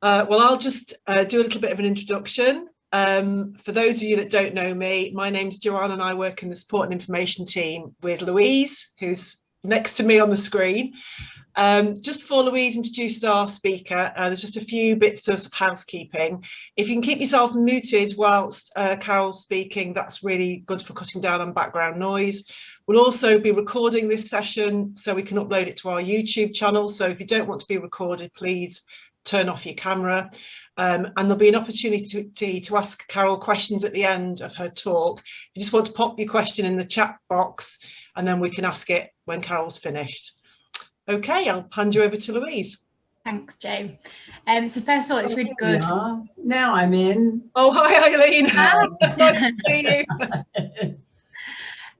Well, I'll just do a little bit of an introduction. For those of you that don't know me, my name's Joanne and I work in the support and information team with Louise, who's next to me on the screen. Just before Louise introduces our speaker, there's just a few bits of housekeeping. If you can keep yourself muted whilst Carol's speaking, that's really good for cutting down on background noise. We'll also be recording this session so we can upload it to our YouTube channel. So if you don't want to be recorded, please turn off your camera. And there'll be an opportunity to ask Carol questions at the end of her talk. You just want to pop your question in the chat box and then we can ask it when Carol's finished. Okay, I'll hand you over to Louise. Thanks, Jo. So first of all, it's really good. Yeah, now I'm in. Oh, hi, Eileen. Nice to see you.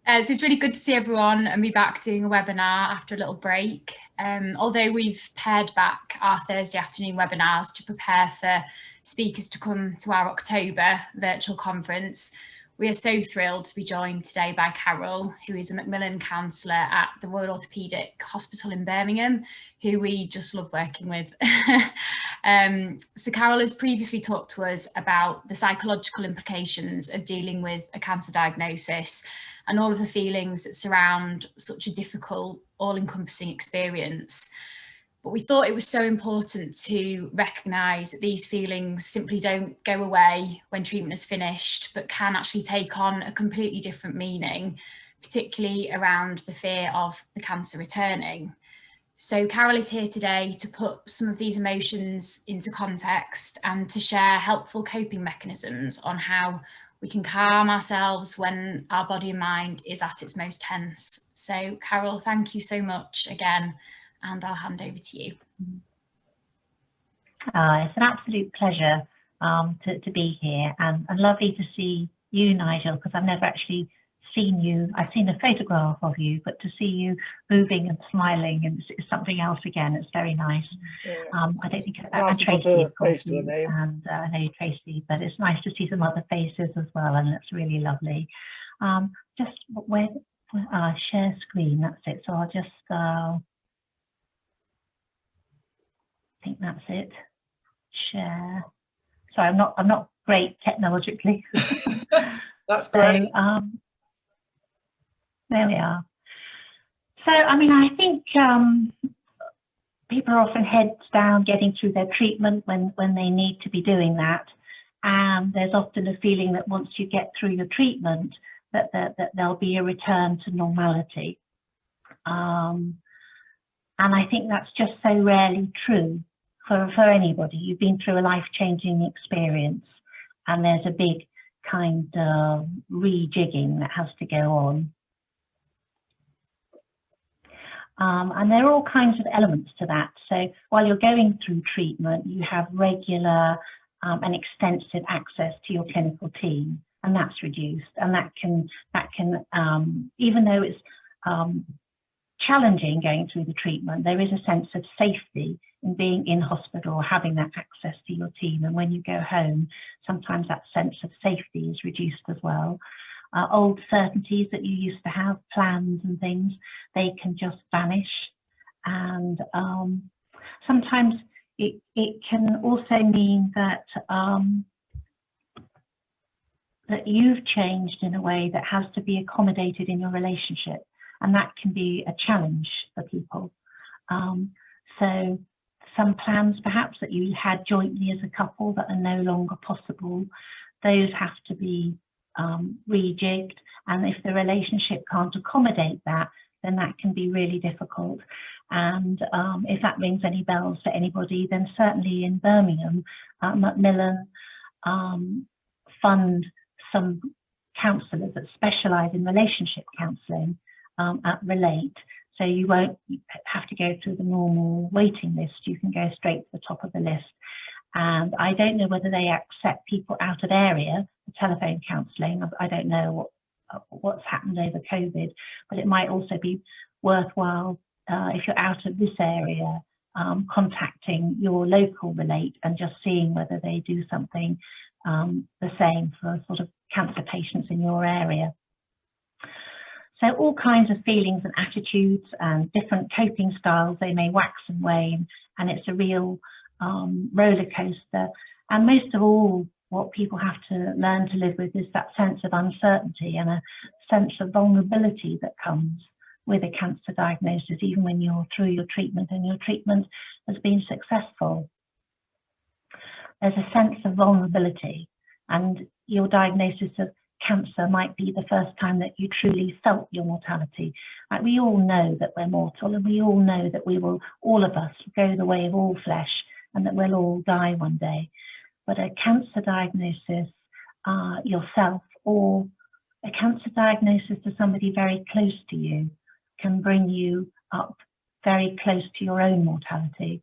So it's really good to see everyone and be back doing a webinar after a little break. Although we've pared back our Thursday afternoon webinars to prepare for speakers to come to our October virtual conference, we are so thrilled to be joined today by Carol, who is a Macmillan Counsellor at the Royal Orthopaedic Hospital in Birmingham, who we just love working with. So Carol has previously talked to us about the psychological implications of dealing with a cancer diagnosis and all of the feelings that surround such a difficult, all-encompassing experience. But we thought it was so important to recognise that these feelings simply don't go away when treatment is finished, but can actually take on a completely different meaning, particularly around the fear of the cancer returning. So Carol is here today to put some of these emotions into context and to share helpful coping mechanisms on how we can calm ourselves when our body and mind is at its most tense. So Carol, thank you so much again, and I'll hand over to you. It's an absolute pleasure to be here, and lovely to see you, Nigel, because I've never actually seen you. I've seen a photograph of you, but to see you moving and smiling and it's something else again. It's very nice. Yeah, I don't think Tracy, of course, and I know Tracy, but it's nice to see some other faces as well, and it's really lovely. Just where share screen, that's it. So I'll just I think that's it. Share. Sorry, I'm not great technologically. That's great. So, there we are. So, I mean, I think people are often heads down getting through their treatment when they need to be doing that. And there's often a feeling that once you get through your treatment, that there'll be a return to normality. And I think that's just so rarely true for anybody. You've been through a life-changing experience, and there's a big kind of rejigging that has to go on. And there are all kinds of elements to that. So while you're going through treatment, you have regular and extensive access to your clinical team, and that's reduced. And that can even though it's challenging going through the treatment, there is a sense of safety in being in hospital or having that access to your team. And when you go home, sometimes that sense of safety is reduced as well. Old certainties that you used to have, plans and things, they can just vanish. And sometimes it can also mean that that you've changed in a way that has to be accommodated in your relationship, and that can be a challenge for people. So some plans perhaps that you had jointly as a couple that are no longer possible, those have to be rejigged, and if the relationship can't accommodate that, then that can be really difficult. And if that rings any bells for anybody, then certainly in Birmingham, Macmillan fund some counsellors that specialise in relationship counselling at Relate. So you won't have to go through the normal waiting list. You can go straight to the top of the list. And I don't know whether they accept people out of area for telephone counselling. I don't know what's happened over COVID, but it might also be worthwhile if you're out of this area, contacting your local Relate and just seeing whether they do something the same for sort of cancer patients in your area. So all kinds of feelings and attitudes and different coping styles, they may wax and wane, and it's a real roller coaster. And most of all, what people have to learn to live with is that sense of uncertainty and a sense of vulnerability that comes with a cancer diagnosis, even when you're through your treatment and your treatment has been successful. There's a sense of vulnerability, and your diagnosis of cancer might be the first time that you truly felt your mortality. Like, we all know that we're mortal, and we all know that we will, all of us, go the way of all flesh, and that we'll all die one day. But a cancer diagnosis yourself, or a cancer diagnosis to somebody very close to you, can bring you up very close to your own mortality,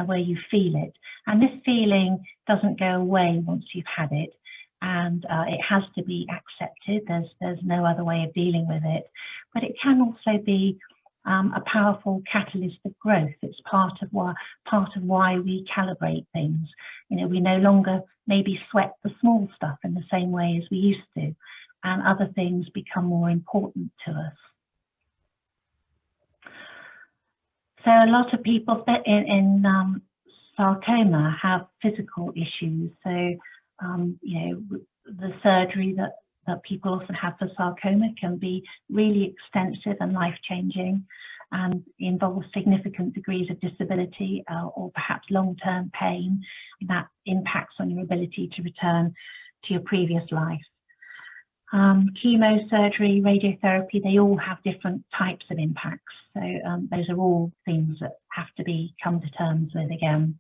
where you feel it. And this feeling doesn't go away once you've had it, and it has to be accepted. There's no other way of dealing with it. But it can also be a powerful catalyst of growth. It's part of why we calibrate things. You know, we no longer maybe sweat the small stuff in the same way as we used to, and other things become more important to us. So a lot of people in sarcoma have physical issues. So, you know, the surgery that people often have for sarcoma can be really extensive and life-changing, and involves significant degrees of disability or perhaps long-term pain that impacts on your ability to return to your previous life. Chemosurgery, radiotherapy, they all have different types of impacts. So those are all things that have to be come to terms with again.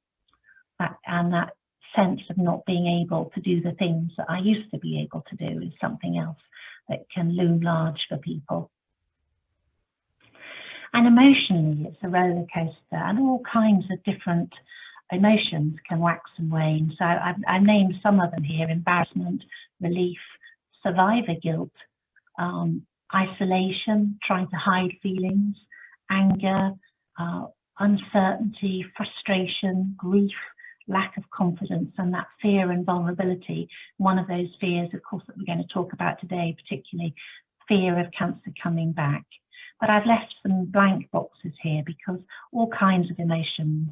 And that sense of not being able to do the things that I used to be able to do is something else that can loom large for people. And emotionally, it's a roller coaster, and all kinds of different emotions can wax and wane. So I've named some of them here: embarrassment, relief, survivor guilt, isolation, trying to hide feelings, anger, uncertainty, frustration, grief, lack of confidence, and that fear and vulnerability. One of those fears, of course, that we're going to talk about today, particularly fear of cancer coming back. But I've left some blank boxes here because all kinds of emotions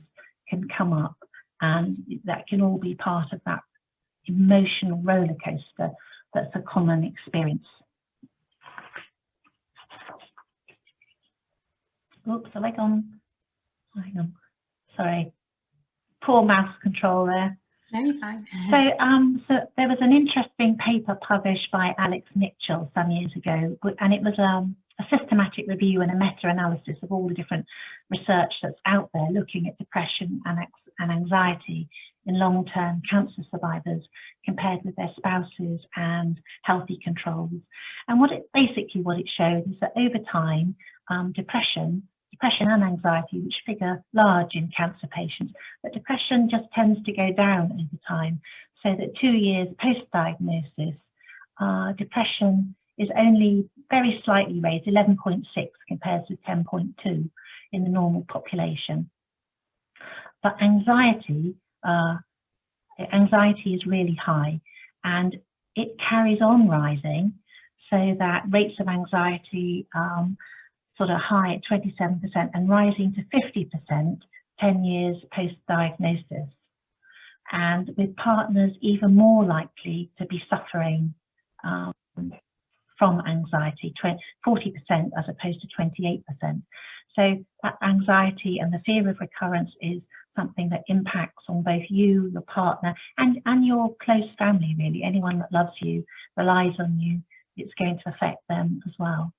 can come up, and that can all be part of that emotional roller coaster that's a common experience. Oops, have I gone? Hang on, sorry. Poor mouse control there. No, you're fine. So there was an interesting paper published by Alex Mitchell some years ago, and it was a systematic review and a meta-analysis of all the different research that's out there looking at depression and anxiety in long-term cancer survivors compared with their spouses and healthy controls. And what it showed is that over time, depression and anxiety, which figure large in cancer patients, but depression just tends to go down over time, so that 2 years post-diagnosis, depression is only very slightly raised, 11.6 compared to 10.2 in the normal population. But anxiety is really high, and it carries on rising, so that rates of anxiety sort of high at 27% and rising to 50% 10 years post-diagnosis. And with partners even more likely to be suffering from anxiety, 40% as opposed to 28%. So that anxiety and the fear of recurrence is something that impacts on both you, your partner, and your close family, really. Anyone that loves you, relies on you, it's going to affect them as well.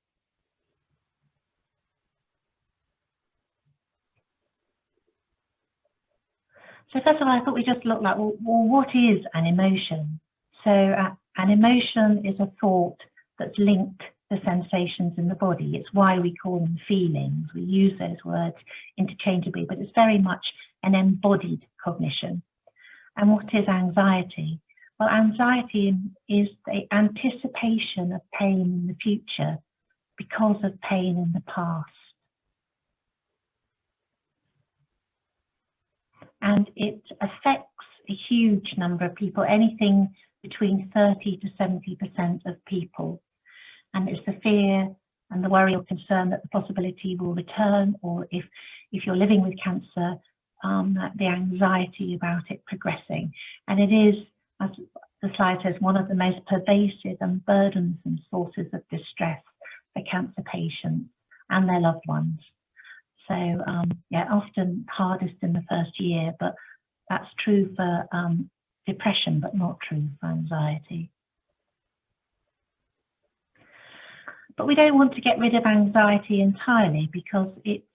So first of all, I thought we just looked like, well, what is an emotion? So an emotion is a thought that's linked to sensations in the body. It's why we call them feelings. We use those words interchangeably, but it's very much an embodied cognition. And what is anxiety? Well, anxiety is the anticipation of pain in the future because of pain in the past. And it affects a huge number of people, anything between 30 to 70% of people. And it's the fear and the worry or concern that the possibility will return, or if you're living with cancer, the anxiety about it progressing. And it is, as the slide says, one of the most pervasive and burdensome sources of distress for cancer patients and their loved ones. So yeah, often hardest in the first year, but that's true for depression, but not true for anxiety. But we don't want to get rid of anxiety entirely, because it's,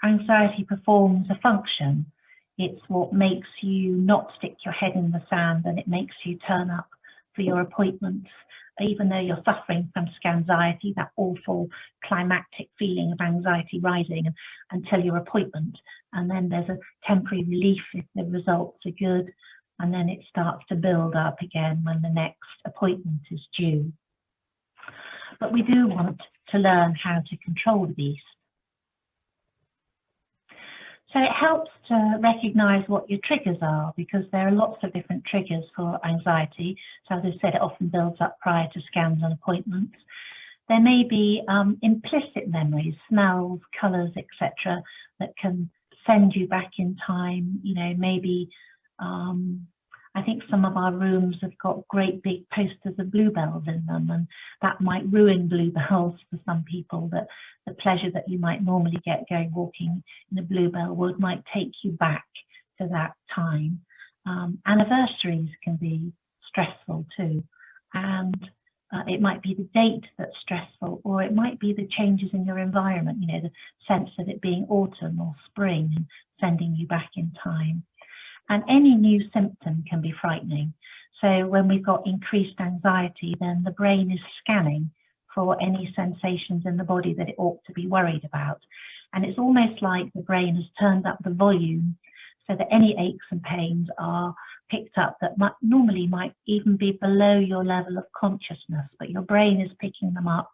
anxiety performs a function. It's what makes you not stick your head in the sand, and it makes you turn up for your appointments, even though you're suffering from Scanxiety, that awful climactic feeling of anxiety rising until your appointment. And then there's a temporary relief if the results are good, and then it starts to build up again when the next appointment is due. But we do want to learn how to control the beast. So it helps to recognise what your triggers are, because there are lots of different triggers for anxiety. So as I said, it often builds up prior to scans and appointments. There may be implicit memories, smells, colours, etc., that can send you back in time. Maybe I think some of our rooms have got great big posters of bluebells in them, and that might ruin bluebells for some people. That the pleasure that you might normally get going walking in a bluebell wood might take you back to that time. Anniversaries can be stressful too, and it might be the date that's stressful, or it might be the changes in your environment, the sense of it being autumn or spring and sending you back in time. And any new symptom can be frightening. So when we've got increased anxiety, then the brain is scanning for any sensations in the body that it ought to be worried about. And it's almost like the brain has turned up the volume so that any aches and pains are picked up that normally might even be below your level of consciousness, but your brain is picking them up.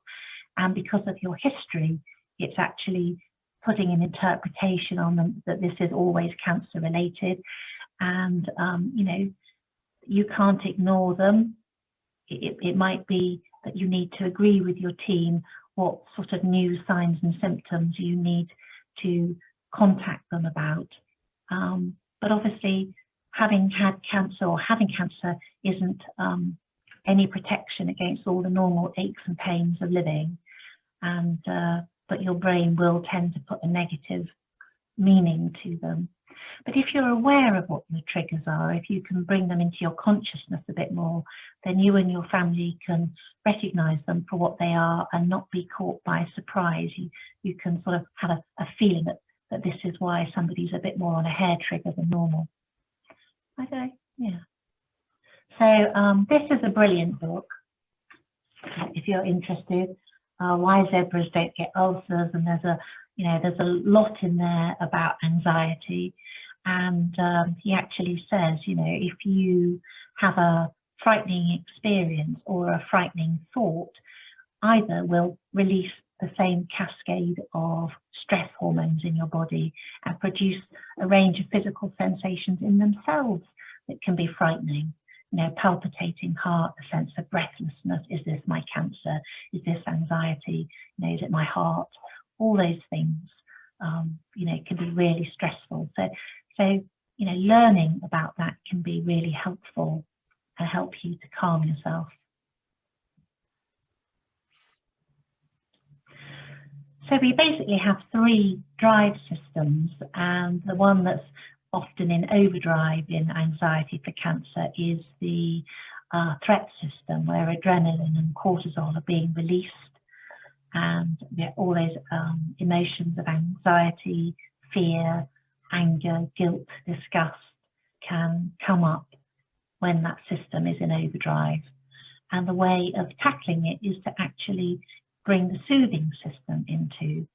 And because of your history, it's actually putting an interpretation on them that this is always cancer related. And you can't ignore them. It might be that you need to agree with your team what sort of new signs and symptoms you need to contact them about. But obviously, having had cancer or having cancer isn't any protection against all the normal aches and pains of living. And but your brain will tend to put a negative meaning to them. But if you're aware of what your triggers are, if you can bring them into your consciousness a bit more, then you and your family can recognise them for what they are and not be caught by surprise. You can sort of have a feeling that this is why somebody's a bit more on a hair trigger than normal. Okay, yeah. So this is a brilliant book, if you're interested. Why zebras don't get ulcers, and there's a lot in there about anxiety. And he actually says, if you have a frightening experience or a frightening thought, either will release the same cascade of stress hormones in your body and produce a range of physical sensations in themselves that can be frightening. Palpitating heart, a sense of breathlessness. Is this my cancer? Is this anxiety? Is it my heart? All those things, can be really stressful. So, learning about that can be really helpful and help you to calm yourself. So we basically have three drive systems, and the one that's often in overdrive in anxiety for cancer is the threat system, where adrenaline and cortisol are being released, and all those emotions of anxiety, fear, anger, guilt, disgust can come up when that system is in overdrive. And the way of tackling it is to actually bring the soothing system into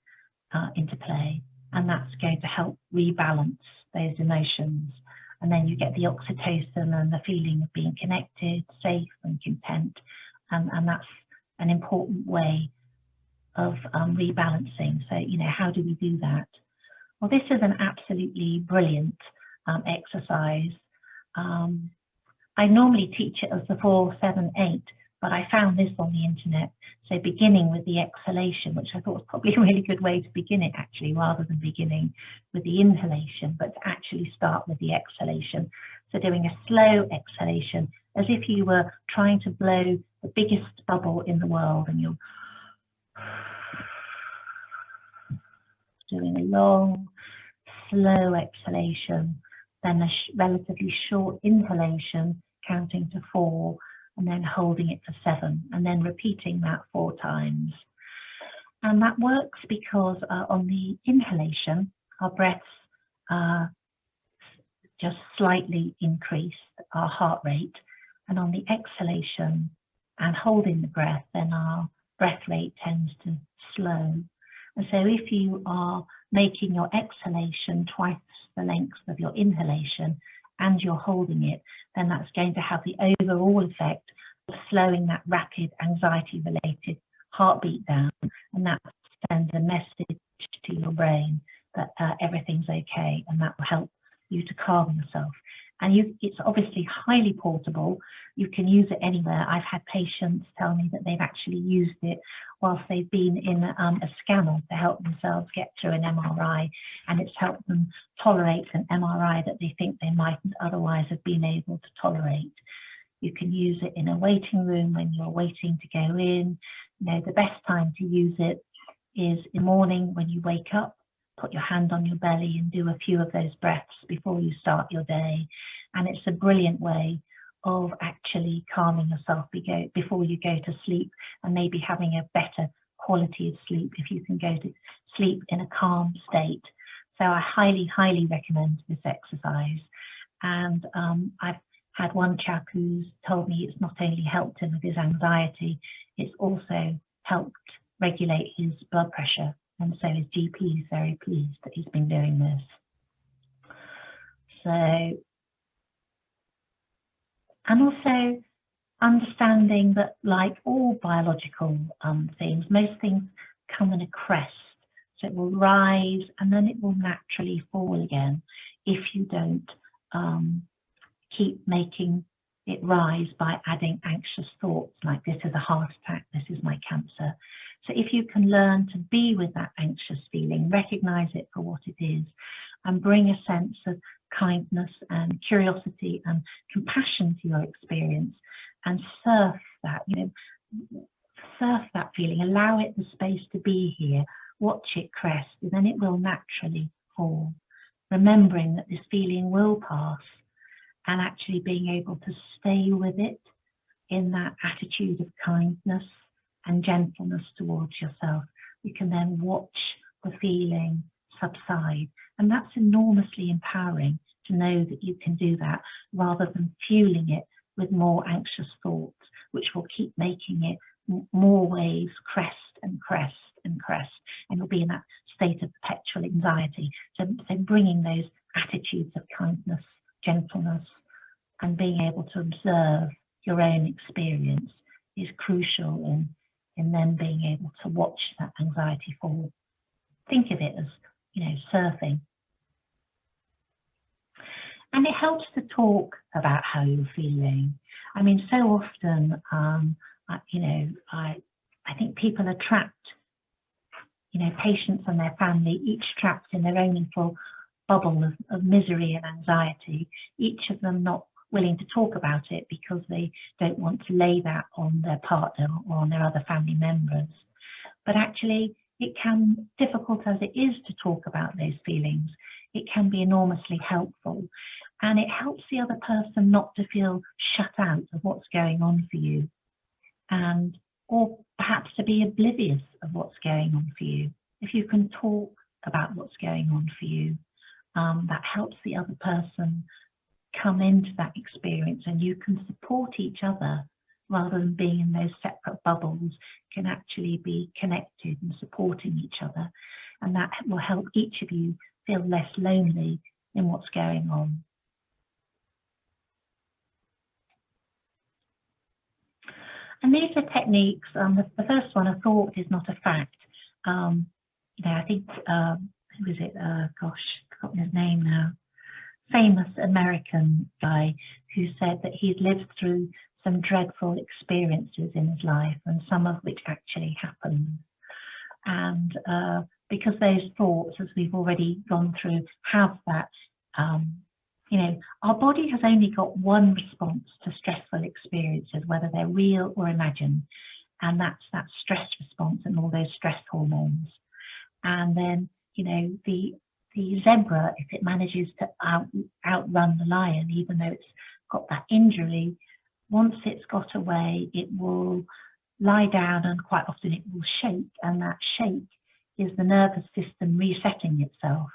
play, and that's going to help rebalance those emotions. And then you get the oxytocin and the feeling of being connected, safe and content, and that's an important way of rebalancing. So, how do we do that? Well, this is an absolutely brilliant exercise. I normally teach it as the 4-7-8, but I found this on the internet. So beginning with the exhalation, which I thought was probably a really good way to begin it actually, rather than beginning with the inhalation, but to actually start with the exhalation. So doing a slow exhalation as if you were trying to blow the biggest bubble in the world, and you're doing a long, slow exhalation, then a relatively short inhalation, counting to 4, and then holding it for 7, and then repeating that 4 times. And that works because on the inhalation, our breaths just slightly increase our heart rate, and on the exhalation and holding the breath, then our breath rate tends to slow. And so if you are making your exhalation twice the length of your inhalation and you're holding it, then that's going to have the overall effect of slowing that rapid anxiety-related heartbeat down, and that sends a message to your brain that everything's okay, and that will help you to calm yourself. And it's obviously highly portable. You can use it anywhere. I've had patients tell me that they've actually used it whilst they've been in a scanner to help themselves get through an MRI, and it's helped them tolerate an MRI that they think they mightn't otherwise have been able to tolerate. You can use it in a waiting room when you're waiting to go in. You know, the best time to use it is in the morning when you wake up. Put your hand on your belly and do a few of those breaths before you start your day. And it's a brilliant way of actually calming yourself before you go to sleep, and maybe having a better quality of sleep if you can go to sleep in a calm state. So I highly, highly recommend this exercise. And I've had one chap who's told me it's not only helped him with his anxiety, it's also helped regulate his blood pressure. And so his GP is very pleased that he's been doing this. So, and also understanding that, like all biological things, most things come in a crest. So it will rise and then it will naturally fall again if you don't keep making it rise by adding anxious thoughts like, this is a heart attack, this is my cancer. So if you can learn to be with that anxious feeling, recognize it for what it is, and bring a sense of kindness and curiosity and compassion to your experience, and surf that, surf that feeling, allow it the space to be here, watch it crest, and then it will naturally fall. Remembering that this feeling will pass, and actually being able to stay with it in that attitude of kindness and gentleness towards yourself. You can then watch the feeling subside, and that's enormously empowering to know that you can do that, rather than fueling it with more anxious thoughts, which will keep making it more waves crest and crest and crest, and you'll be in that state of perpetual anxiety. So bringing those attitudes of kindness, gentleness, and being able to observe your own experience is crucial in then being able to watch that anxiety fall. Think of it as, surfing. And it helps to talk about how you're feeling. I mean, so often, I think people are trapped, patients and their family, each trapped in their own little bubble of misery and anxiety, each of them not willing to talk about it because they don't want to lay that on their partner or on their other family members. But actually, it can, difficult as it is to talk about those feelings, it can be enormously helpful. And it helps the other person not to feel shut out of what's going on for you, or perhaps to be oblivious of what's going on for you. If you can talk about what's going on for you, that helps the other person come into that experience, and you can support each other rather than being in those separate bubbles, can actually be connected and supporting each other. And that will help each of you feel less lonely in what's going on. And these are techniques. The first one, a thought is not a fact. I think, who is it? Gosh, I've forgotten his name now. Famous American guy who said that he'd lived through some dreadful experiences in his life, and some of which actually happened. And because those thoughts, as we've already gone through, have that, you know, our body has only got one response to stressful experiences, whether they're real or imagined, and that's that stress response and all those stress hormones. And then, you know, the zebra, if it manages to outrun the lion, even though it's got that injury, once it's got away, it will lie down, and quite often it will shake, and that shake is the nervous system resetting itself,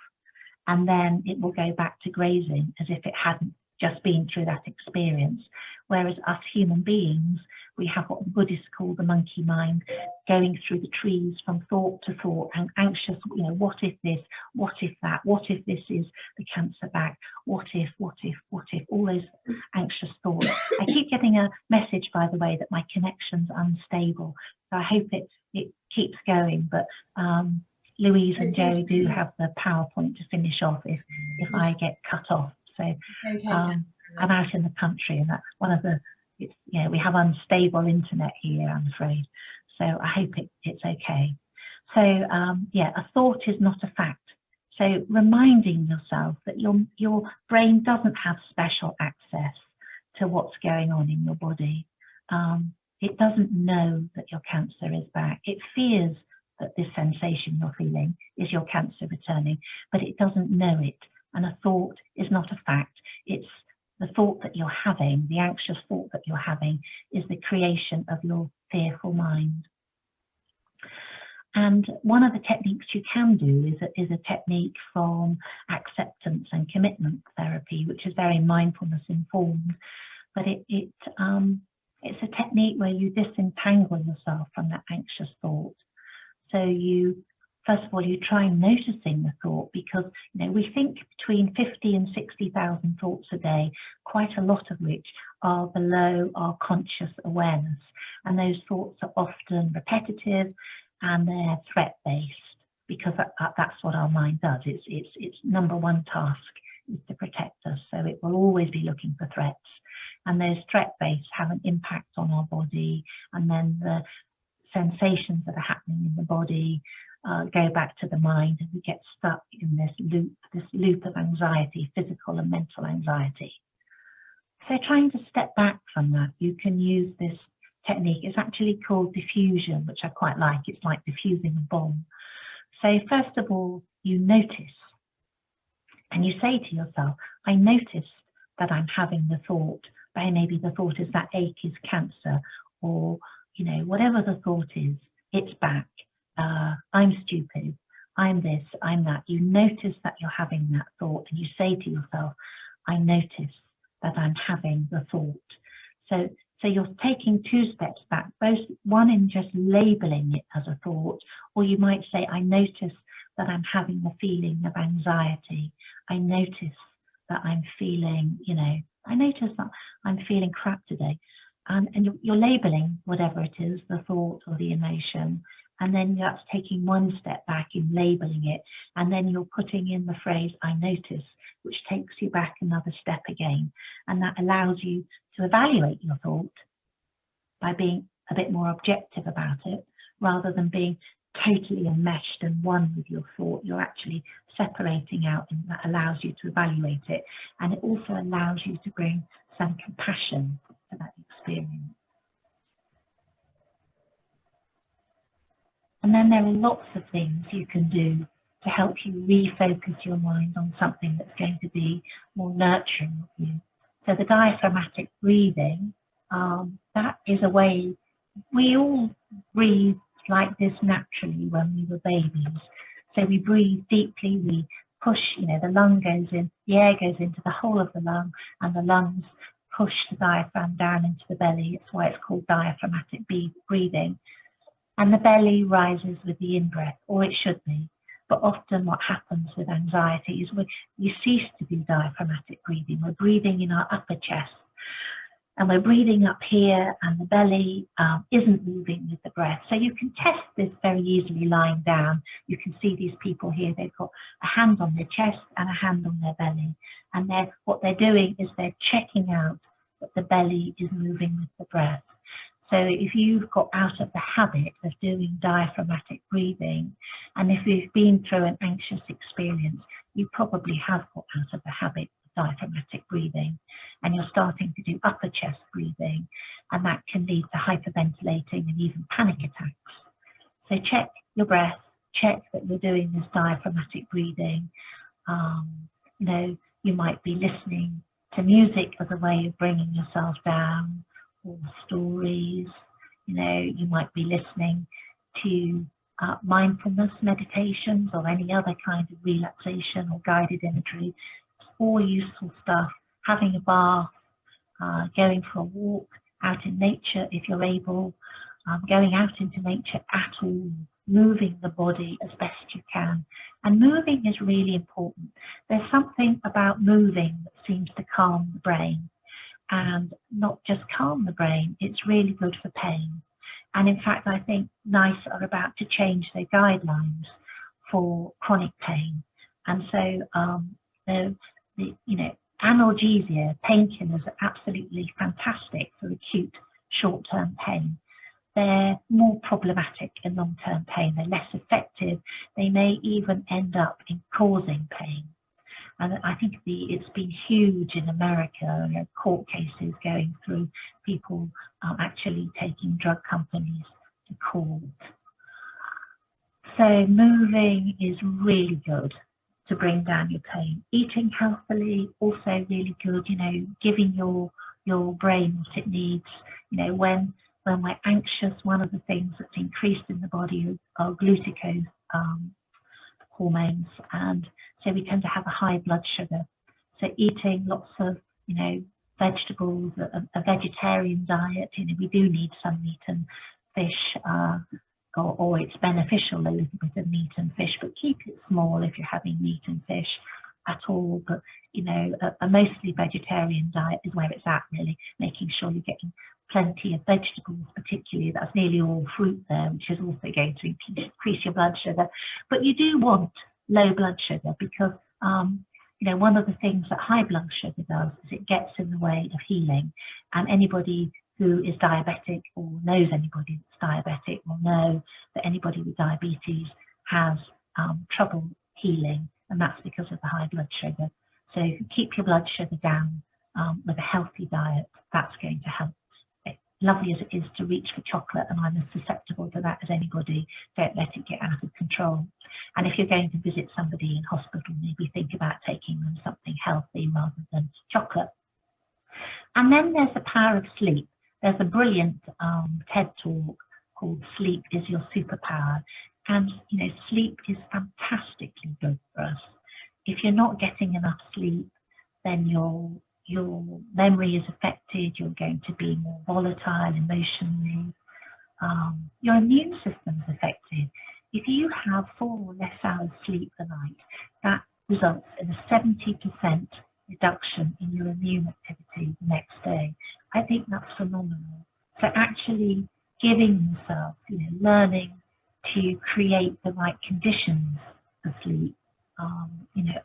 and then it will go back to grazing as if it hadn't just been through that experience. Whereas us human beings, we have what the Buddhists call the monkey mind, going through the trees from thought to thought, and anxious, you know, what if this, what if that, what if this is the cancer back, what if, all those anxious thoughts. I keep getting a message, by the way, that my connection's unstable, so I hope it keeps going, but Louise and Joe do have the PowerPoint to finish off if I get cut off. So I'm out in the country, and that's one of the, yeah, we have unstable internet here, I'm afraid. So I hope it's okay. So yeah, a thought is not a fact. So reminding yourself that your brain doesn't have special access to what's going on in your body. It doesn't know that your cancer is back. It fears that this sensation you're feeling is your cancer returning, but it doesn't know it. And a thought is not a fact. It's the thought that you're having, the anxious thought that you're having, is the creation of your fearful mind. And one of the techniques you can do is a technique from acceptance and commitment therapy, which is very mindfulness informed. But it's a technique where you disentangle yourself from that anxious thought. So you, first of all, you try noticing the thought, because, you know, we think between 50 and 60,000 thoughts a day, quite a lot of which are below our conscious awareness. And those thoughts are often repetitive, and they're threat-based, because that's what our mind does. Its number one task is to protect us, so it will always be looking for threats. And those threat-based have an impact on our body, and then the sensations that are happening in the body go back to the mind, and we get stuck in this loop of anxiety, physical and mental anxiety. So trying to step back from that, you can use this technique. It's actually called diffusion, which I quite like. It's like diffusing a bomb. So first of all, you notice, and you say to yourself, I notice that I'm having the thought. Maybe the thought is that ache is cancer, or, you know, whatever the thought is, it's back. I'm stupid, I'm this, I'm that. You notice that you're having that thought, and you say to yourself, I notice that I'm having the thought. So you're taking two steps back, both one in just labeling it as a thought, or you might say, I notice that I'm having the feeling of anxiety. I notice that I'm feeling, you know, I notice that I'm feeling crap today. And you're labeling whatever it is, the thought or the emotion, and then that's taking one step back in labeling it, and then you're putting in the phrase, I notice, which takes you back another step again. And that allows you to evaluate your thought by being a bit more objective about it, rather than being totally enmeshed and one with your thought. You're actually separating out, and that allows you to evaluate it. And it also allows you to bring some compassion to that experience. And then there are lots of things you can do to help you refocus your mind on something that's going to be more nurturing of you. So the diaphragmatic breathing, that is a way, we all breathe like this naturally when we were babies. So we breathe deeply, we push, you know, the lung goes in, the air goes into the whole of the lung, and the lungs push the diaphragm down into the belly. It's why it's called diaphragmatic breathing. And the belly rises with the in-breath, or it should be. But often what happens with anxiety is we cease to do diaphragmatic breathing. We're breathing in our upper chest, and we're breathing up here, and the belly isn't moving with the breath. So you can test this very easily lying down. You can see these people here, they've got a hand on their chest and a hand on their belly. And what they're doing is they're checking out but the belly is moving with the breath. So if you've got out of the habit of doing diaphragmatic breathing, and if you've been through an anxious experience, you probably have got out of the habit of diaphragmatic breathing, and you're starting to do upper chest breathing, and that can lead to hyperventilating and even panic attacks. So check your breath, check that you're doing this diaphragmatic breathing. You know, you might be listening to music as a way of bringing yourself down, or stories. You know, you might be listening to mindfulness meditations or any other kind of relaxation or guided imagery. It's all useful stuff. Having a bath, going for a walk out in nature if you're able, going out into nature at all, moving the body as best you can. And moving is really important. There's something about moving that seems to calm the brain, and not just calm the brain, it's really good for pain. And in fact, I think NICE are about to change their guidelines for chronic pain. And so you know, analgesia, painkillers are absolutely fantastic for acute short-term pain. They're more problematic in long-term pain. They're less effective. They may even end up in causing pain. And I think it's been huge in America, you know, court cases going through, people actually taking drug companies to court. So moving is really good to bring down your pain. Eating healthily, also really good, you know, giving your brain what it needs. You know, when we're anxious, one of the things that's increased in the body are glucose hormones, and so we tend to have a high blood sugar. So eating lots of, you know, vegetables, a vegetarian diet, you know, we do need some meat and fish, or it's beneficial, a little bit of meat and fish, but keep it small if you're having meat and fish at all. But, you know, a mostly vegetarian diet is where it's at, really, making sure you're getting plenty of vegetables, particularly. That's nearly all fruit there, which is also going to increase your blood sugar. But you do want low blood sugar because, you know, one of the things that high blood sugar does is it gets in the way of healing. And anybody who is diabetic or knows anybody that's diabetic will know that anybody with diabetes has trouble healing, and that's because of the high blood sugar. So if you keep your blood sugar down with a healthy diet, that's going to help. Lovely as it is to reach for chocolate, and I'm as susceptible to that as anybody, don't let it get out of control. And if you're going to visit somebody in hospital, maybe think about taking them something healthy rather than chocolate. And then there's the power of sleep. There's a brilliant TED talk called Sleep is Your Superpower. And, you know, sleep is fantastically good for us. If you're not getting enough sleep, then your memory is affected, you're going to be more volatile emotionally, your immune system is affected. If you have 4 or less hours sleep a night, that results in a 70% reduction in your immune activity the next day. I think that's phenomenal. So actually giving yourself, you know, learning to create the right conditions for sleep, you know,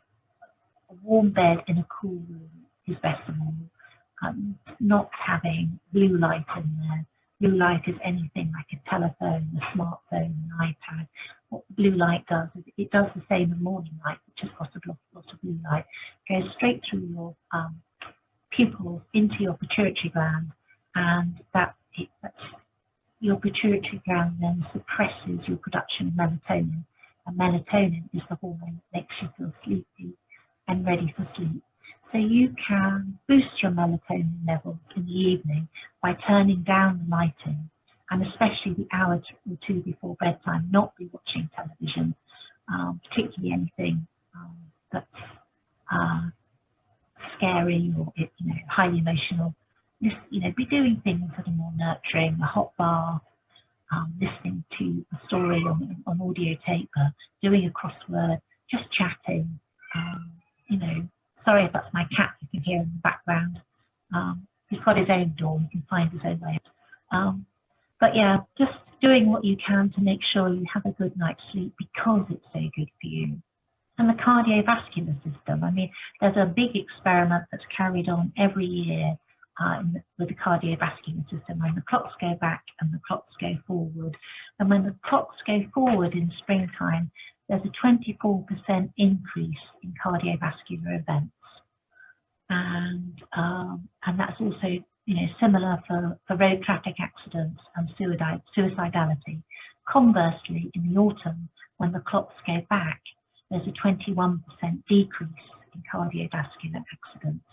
a warm bed in a cool room is best of all. Not having blue light in there. Blue light is anything like a telephone, a smartphone, an iPad. What the blue light does is it does the same as morning light, which has got a lot of blue light. It goes straight through your pupils into your pituitary gland, and your pituitary gland then suppresses your production of melatonin. And melatonin is the hormone that makes you feel sleepy and ready for sleep. So you can boost your melatonin levels in the evening by turning down the lighting, and especially the hour or two before bedtime, not be watching television, particularly anything that's scary or, you know, highly emotional. Just, you know, be doing things that are more nurturing, a hot bath, listening to a story on audio tape, doing a crossword, just chatting, you know. Sorry if that's my cat you can hear in the background. He's got his own door, he can find his own way out. But yeah, just doing what you can to make sure you have a good night's sleep because it's so good for you. And the cardiovascular system, I mean, there's a big experiment that's carried on every year with the cardiovascular system, when the clocks go back and the clocks go forward. And when the clocks go forward in springtime, there's a 24% increase in cardiovascular events. And that's also, you know, similar for road traffic accidents and suicidality. Conversely, in the autumn, when the clocks go back, there's a 21% decrease in cardiovascular accidents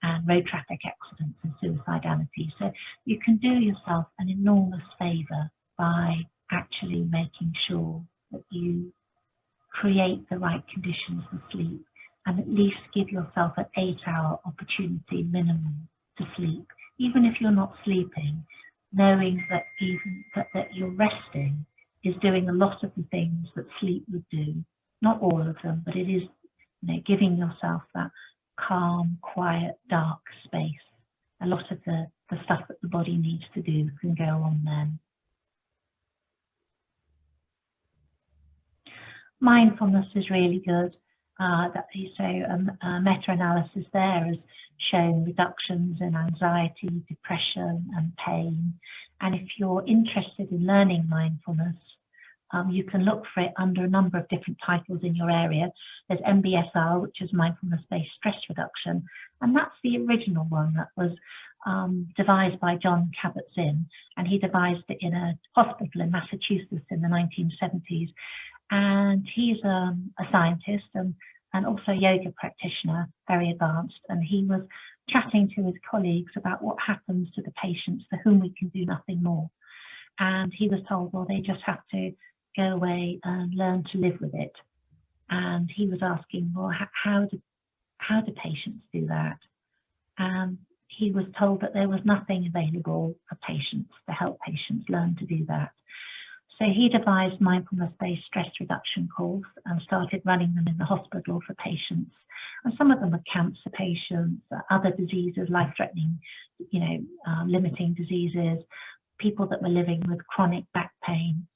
and road traffic accidents and suicidality. So you can do yourself an enormous favour by actually making sure that you create the right conditions for sleep, and at least give yourself an 8-hour opportunity minimum to sleep. Even if you're not sleeping, knowing that that you're resting is doing a lot of the things that sleep would do. Not all of them, but it is, you know, giving yourself that calm, quiet, dark space. A lot of the stuff that the body needs to do can go on then. Mindfulness is really good. Meta-analysis there has shown reductions in anxiety, depression and pain. And if you're interested in learning mindfulness, you can look for it under a number of different titles in your area. There's Mbsr, which is mindfulness-based stress reduction, and that's the original one that was devised by John Kabat-Zinn, and he devised it in a hospital in Massachusetts in the 1970s. And he's a scientist and also a yoga practitioner, very advanced, and he was chatting to his colleagues about what happens to the patients for whom we can do nothing more. And he was told, well, they just have to go away and learn to live with it. And he was asking, well, how do patients do that? And he was told that there was nothing available for patients to help patients learn to do that. So he devised mindfulness-based stress reduction course and started running them in the hospital for patients. And some of them were cancer patients, other diseases, life-threatening, you know, limiting diseases, people that were living with chronic back pain.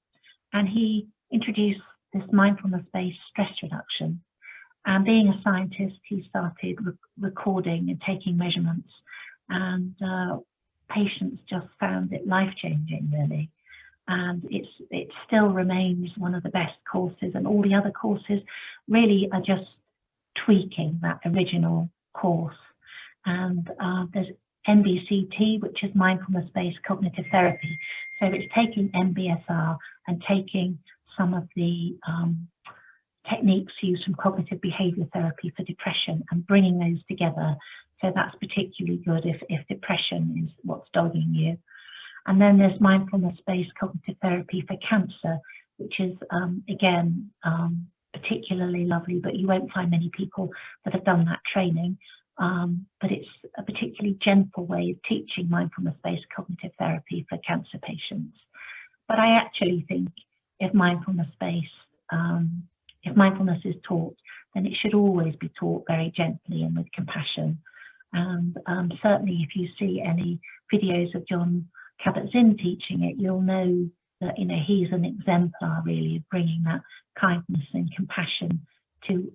And he introduced this mindfulness-based stress reduction. And being a scientist, he started recording and taking measurements. And patients just found it life-changing, really. And it still remains one of the best courses, and all the other courses really are just tweaking that original course. And there's MBCT, which is mindfulness-based cognitive therapy. So it's taking Mbsr and taking some of the techniques used from cognitive behaviour therapy for depression and bringing those together. So that's particularly good if depression is what's dogging you. And then there's mindfulness-based cognitive therapy for cancer, which is, again, particularly lovely, but you won't find many people that have done that training. But it's a particularly gentle way of teaching mindfulness-based cognitive therapy for cancer patients. But I actually think if mindfulness is taught, then it should always be taught very gently and with compassion. And certainly if you see any videos of John Kabat-Zinn teaching it, you'll know that, you know, he's an exemplar really of bringing that kindness and compassion to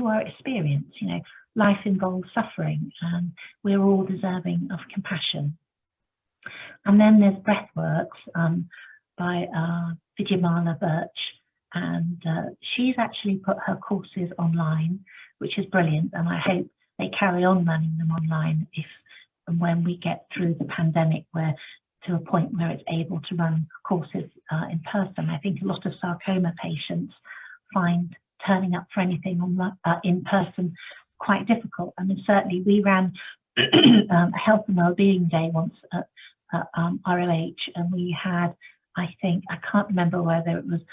our experience. You know, life involves suffering, and we're all deserving of compassion. And then there's Breathworks by Vijayamala Birch, and she's actually put her courses online, which is brilliant, and I hope they carry on running them online if and when we get through the pandemic, to a point where it's able to run courses in person. I think a lot of sarcoma patients find turning up for anything in person quite difficult. I mean, certainly we ran a health and wellbeing day once at ROH, and we had, I think, I can't remember whether it was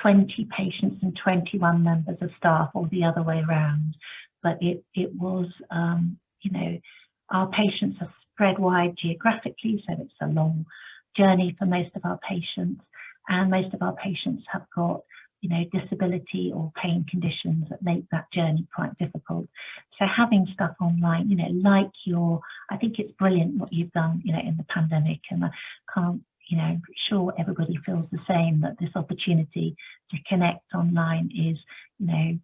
20 patients and 21 members of staff, or the other way around. But it was, you know, our patients are spread wide geographically, so it's a long journey for most of our patients, and most of our patients have got, you know, disability or pain conditions that make that journey quite difficult. So having stuff online, you know, like I think it's brilliant what you've done, you know, in the pandemic, and I can't, you know, sure everybody feels the same, that this opportunity to connect online is, you know,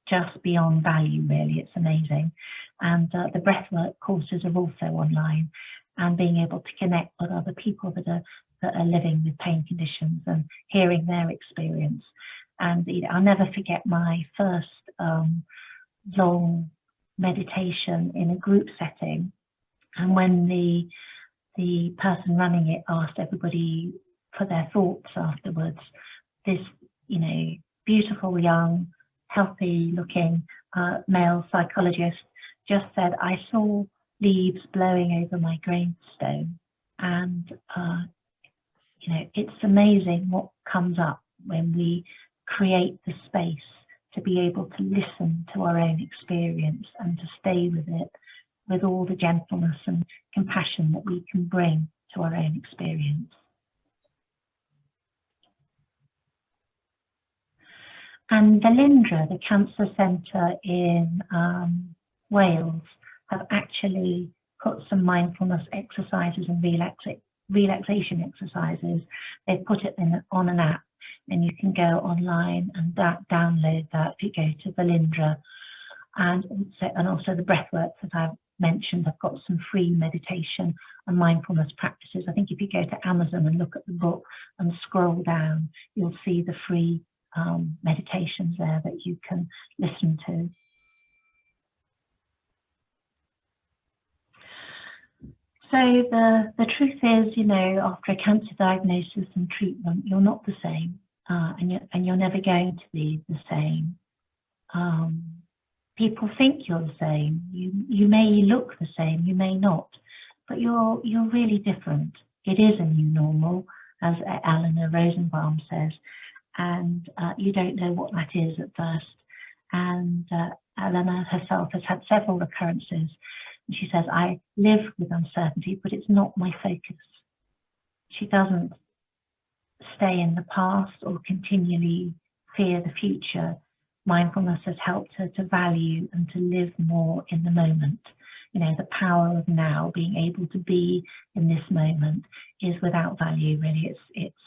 just beyond value, really. It's amazing. And the breathwork courses are also online, and being able to connect with other people that are living with pain conditions and hearing their experience. And I'll never forget my first long meditation in a group setting, and when the person running it asked everybody for their thoughts afterwards, this beautiful young healthy looking male psychologist just said, "I saw leaves blowing over my gravestone." And it's amazing what comes up when we create the space to be able to listen to our own experience and to stay with it with all the gentleness and compassion that we can bring to our own experience. And Velindre, the cancer centre in Wales, have actually put some mindfulness exercises and relaxation exercises. They've put it on an app, and you can go online and download that if you go to Velindre. And also the breathwork that I've mentioned, I've got some free meditation and mindfulness practices. I think if you go to Amazon and look at the book and scroll down, you'll see the free meditations there that you can listen to. So the truth is, after a cancer diagnosis and treatment, you're not the same, and you're never going to be the same. People think you're the same. You may look the same, you may not, but you're really different. It is a new normal, as Eleanor Rosenbaum says, and you don't know what that is at first. And Eleanor herself has had several recurrences, and she says, "I live with uncertainty, but it's not my focus." She doesn't stay in the past or continually fear the future. Mindfulness has helped her to value and to live more in the moment. The power of now, being able to be in this moment, is without value, really. It's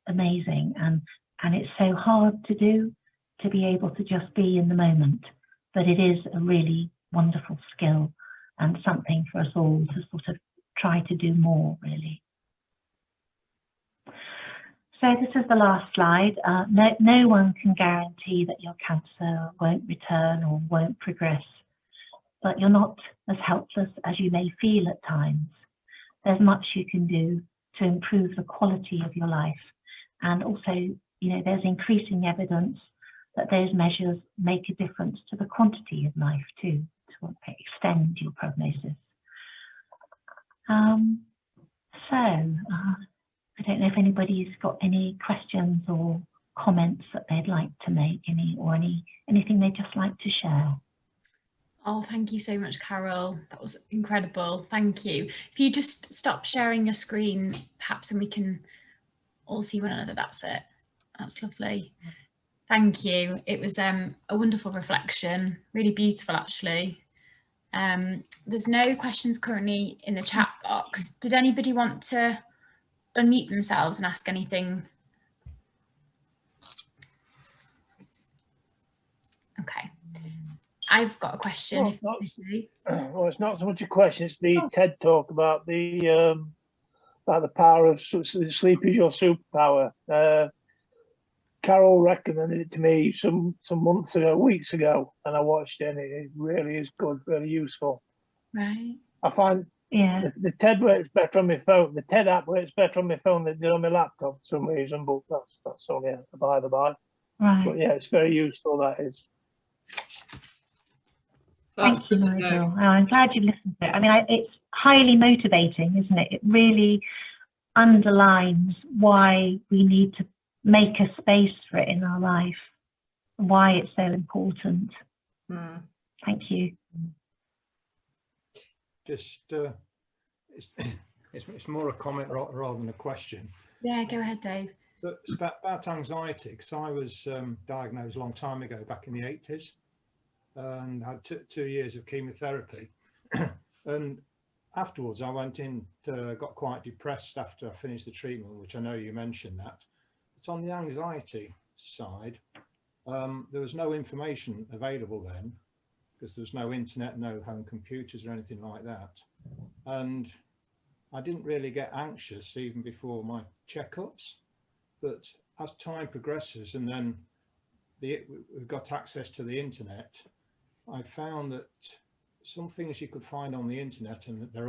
amazing, and it's so hard to do, to be able to just be in the moment, but it is a really wonderful skill and something for us all to sort of try to do more, really. So this is the last slide. No one can guarantee that your cancer won't return or won't progress, but you're not as helpless as you may feel at times. There's much you can do to improve the quality of your life. And also, there's increasing evidence that those measures make a difference to the quantity of life too, to extend your prognosis. I don't know if anybody's got any questions or comments that they'd like to make, anything they'd just like to share. Oh, thank you so much, Carol. That was incredible. Thank you. If you just stop sharing your screen, perhaps, and we can all see one another. That's it. That's lovely. Thank you. It was a wonderful reflection, really beautiful, actually. There's no questions currently in the chat box. Did anybody want to unmute themselves and ask anything? Okay, I've got a question. Well, it's not so much a question, it's the TED talk about the power of sleep is your superpower. Carol recommended it to me some months ago, weeks ago, and I watched it, and it really is good, really useful. Right. I find the TED works better on my phone. The TED app works better on my phone than it did on my laptop for some reason, but that's only a by the by. Right. But yeah, it's very useful, that is. That's good to Nigel. know. Oh, I'm glad you listened to it. I mean, it's highly motivating, isn't it? It really underlines why we need to make a space for it in our life, why it's so important. Thank you. Just it's more a comment rather than a question. Yeah, go ahead, Dave. But it's about anxiety, because I was diagnosed a long time ago, back in the 80s, and had 2 years of chemotherapy. And afterwards I got quite depressed after I finished the treatment, which I know you mentioned that. But on the anxiety side, There was no information available then, because there was no internet, no home computers or anything like that. And I didn't really get anxious even before my checkups. But as time progresses and then we've got access to the internet, I found that some things you could find on the internet, and that they're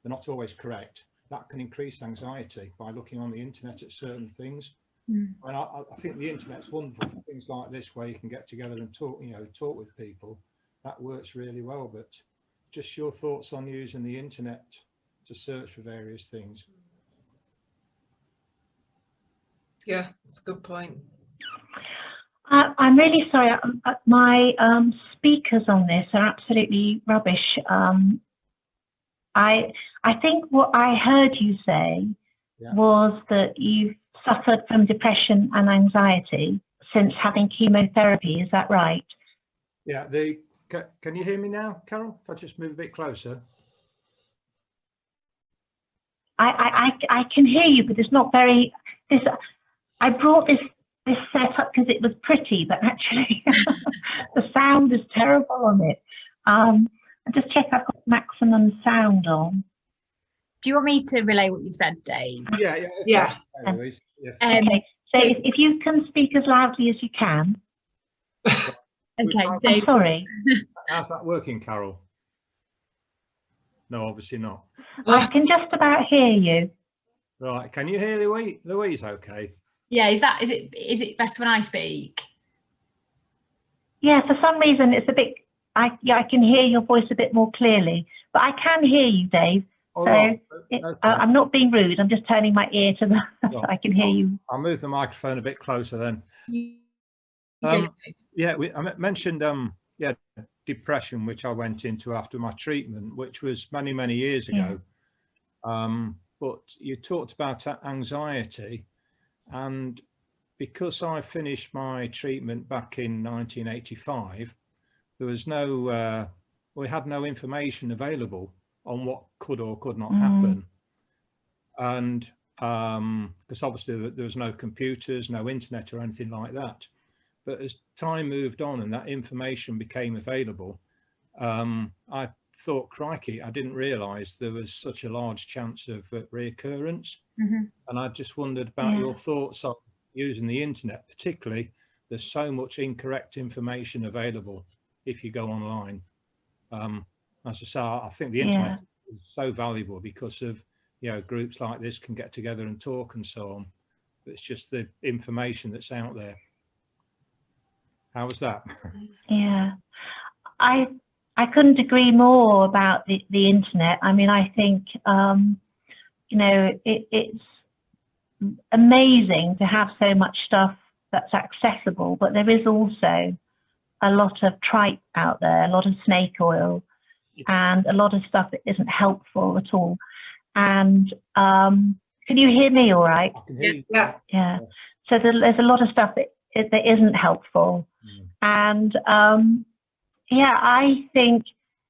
not always correct, that can increase anxiety by looking on the internet at certain things. And I think the internet's wonderful for things like this, where you can get together and talk, talk with people. That works really well. But just your thoughts on using the internet to search for various things. Yeah, that's a good point. I'm really sorry. My speakers on this are absolutely rubbish. I think what I heard you say was that you've suffered from depression and anxiety since having chemotherapy. Is that right? Yeah. Can you hear me now, Carol? If I just move a bit closer. I can hear you, but it's not very. I brought this setup because it was pretty, but actually the sound is terrible on it. I'll just check I've got maximum sound on. Do you want me to relay what you said, Dave? Yeah. Okay, so if you can speak as loudly as you can. Okay, I'm Dave. sorry. How's that working, Carol? No, obviously not. I can just about hear you. Right, can you hear Louise okay? Yeah, is it better when I speak? Yeah, for some reason it's a bit, I can hear your voice a bit more clearly, but I can hear you, Dave. Okay. I'm not being rude, I'm just turning my ear to the, so I can hear you. I'll move the microphone a bit closer then. I mentioned depression, which I went into after my treatment, which was many years ago. But you talked about anxiety, and because I finished my treatment back in 1985, there was we had no information available on what could or could not happen. And because obviously there was no computers, no internet or anything like that. But as time moved on and that information became available, I thought, crikey, I didn't realise there was such a large chance of recurrence. And I just wondered about your thoughts on using the internet. Particularly, there's so much incorrect information available if you go online. As I say, I think the internet is so valuable because of, groups like this can get together and talk and so on. But it's just the information that's out there. How was that? Yeah, I couldn't agree more about the internet. I mean, I think, it's amazing to have so much stuff that's accessible, but there is also a lot of tripe out there, a lot of snake oil, and a lot of stuff that isn't helpful at all. And can you hear me all right? I can hear you. Yeah. So there's a lot of stuff that isn't helpful. And I think,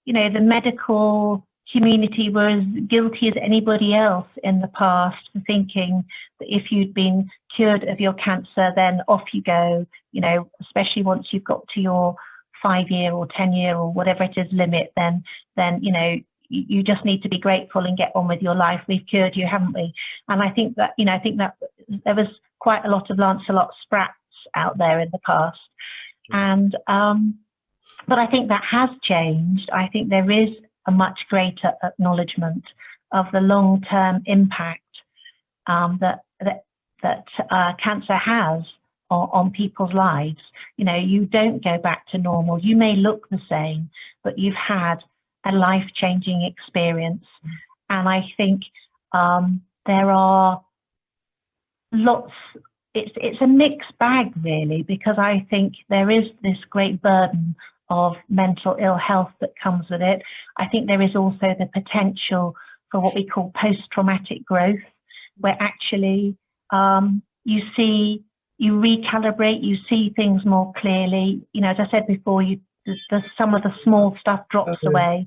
the medical community were as guilty as anybody else in the past for thinking that if you'd been cured of your cancer, then off you go, especially once you've got to your 5-year or 10-year or whatever it is limit, then you just need to be grateful and get on with your life. We've cured you, haven't we? And I think that, that there was quite a lot of Lancelot Sprats out there in the past. And but I think that has changed. I think there is a much greater acknowledgement of the long-term impact that cancer has on people's lives. You don't go back to normal. You may look the same, but you've had a life-changing experience. And I think there are lots. It's a mixed bag, really, because I think there is this great burden of mental ill health that comes with it. I think there is also the potential for what we call post-traumatic growth, where actually you recalibrate, you see things more clearly. As I said before, some of the small stuff drops away,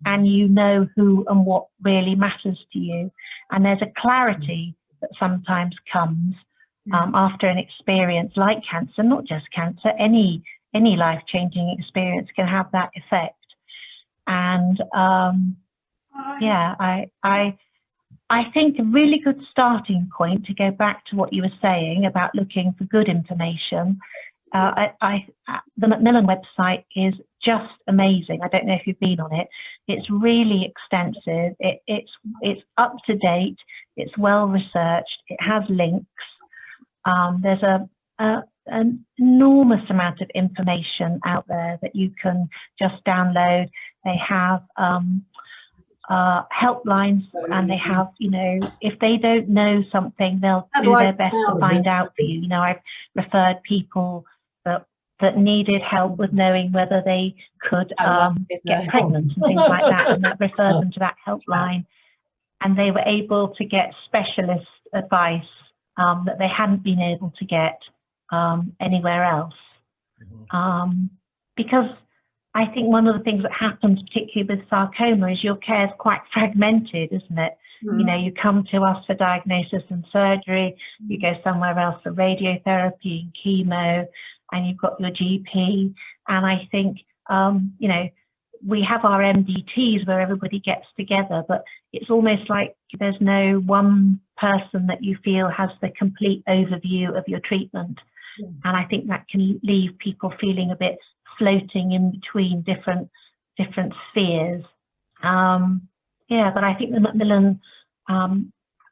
and you know who and what really matters to you. And there's a clarity that sometimes comes after an experience like cancer, not just cancer, any life-changing experience can have that effect. And yeah, I think a really good starting point, to go back to what you were saying about looking for good information, the Macmillan website is just amazing. I don't know if you've been on it. It's really extensive. It's up to date. It's well researched. It has links. There's an enormous amount of information out there that you can just download. They have helplines, and they have, you know, if they don't know something, they'll do their best to find out for you. You know, I've referred people that needed help with knowing whether they could get pregnant and things like that, and that referred them to that helpline, and they were able to get specialist advice that they hadn't been able to get anywhere else. Because I think one of the things that happens, particularly with sarcoma, is your care is quite fragmented, isn't it? You know, you come to us for diagnosis and surgery, you go somewhere else for radiotherapy and chemo, and you've got your GP. And I think, you know, we have our MDTs where everybody gets together, but it's almost like there's no one person that you feel has the complete overview of your treatment. And I think that can leave people feeling a bit floating in between different spheres. Yeah, but I think the Macmillan,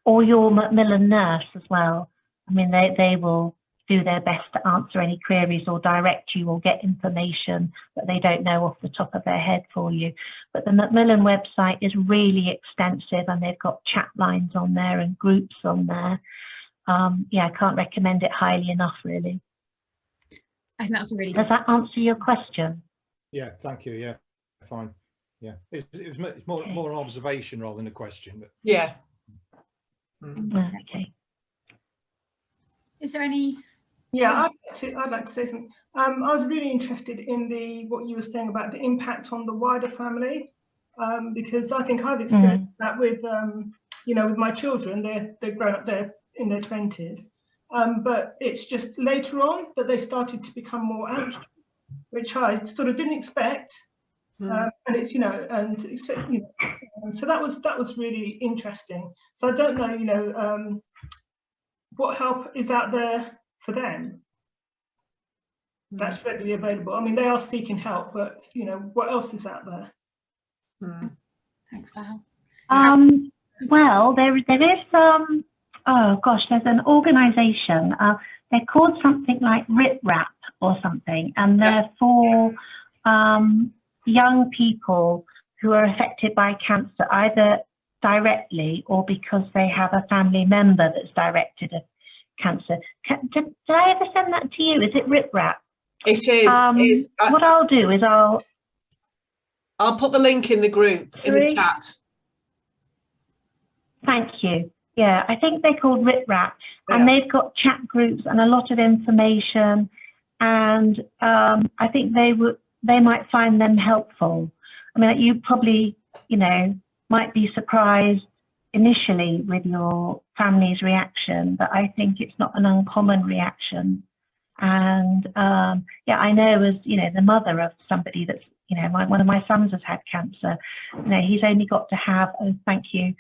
or your Macmillan nurse as well, I mean, they will do their best to answer any queries or direct you or get information that they don't know off the top of their head for you. But the Macmillan website is really extensive, and they've got chat lines on there and groups on there. Yeah, I can't recommend it highly enough, really. I think that's a really Does that answer your question? Yeah, thank you. Yeah, fine. Yeah, it's more an observation rather than a question. But Yeah. Okay. Is there any? Yeah, I'd like to say something. I was really interested in what you were saying about the impact on the wider family, because I think I've experienced that with, you know, with my children. They're grown up, they're in their 20s, but it's just later on that they started to become more anxious, which I sort of didn't expect. And it's, you know, so that was really interesting. So I don't know, you know, what help is out there for them that's readily available. I mean, they are seeking help, but you know, what else is out there? Thanks, Val. Well, there is oh gosh, there's an organisation. They're called something like RIP-RAP or something, and they're for young people who are affected by cancer, either directly or because they have a family member that's directed at cancer. Did I ever send that to you? Is it RIP-RAP? It is. What I'll do is I'll put the link in the group, in the chat. Thank you. Yeah, I think they're called RIP-RAP, and they've got chat groups and a lot of information, and I think they might find them helpful. I mean, you probably, you know, might be surprised initially with your family's reaction, but I think it's not an uncommon reaction. And yeah, I know, as you know, the mother of somebody that's, you know, one of my sons has had cancer. You know, he's only got to have, oh, thank you,